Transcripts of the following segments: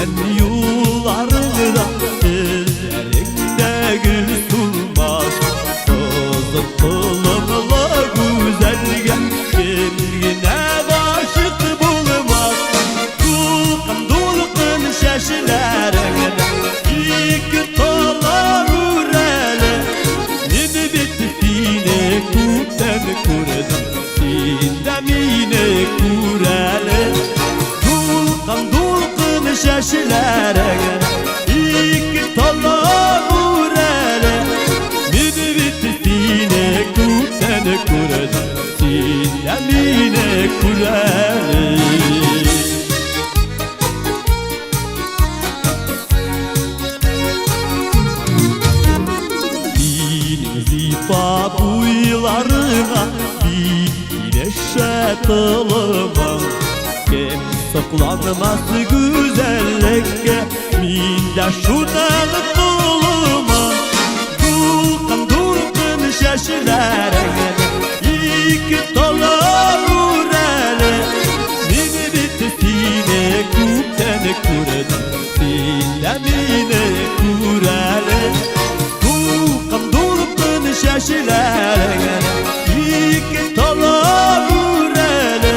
sen yollarında ellerinde gül solmaz. Kızıl kılımlı güzelge kendine aşık bulmaz. Dulkın şaşılarına iki talar urele ne bittiğine kutten kurdum sindemine kurele. Dulkın şaşılarına iki talar urele ne bittiğine kutten kurdum sindemine kurele. Zifa buylarına bir tılıma kim saklanmaz güzellikке minde şunan tılıma. Dulkın şaşılarına iki talar urele mini bittiğine kupten kurdum sindemine kurele. Şaşılarına iki talar urele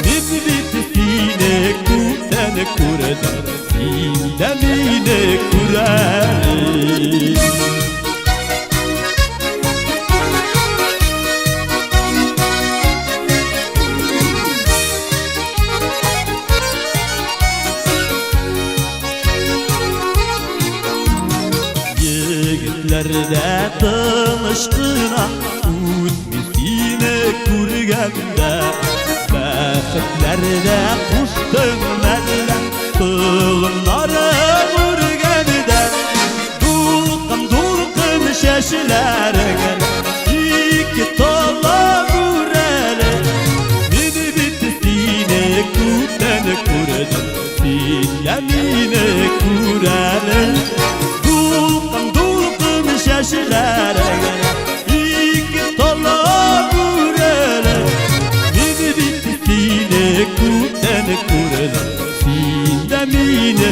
ne bittiğine kutten kurdum sindemine kurele. Yigitlerde tanıştığına ümitine kurganda Bəxtlerde kuştun melle kılımları vurganda. Dulkın şaşılarına iki talar urele ne bittiğine kutten kurdum sindemine kurele. Şaşılarına iki talar urele ne bittiğine kutten kurdum sindemine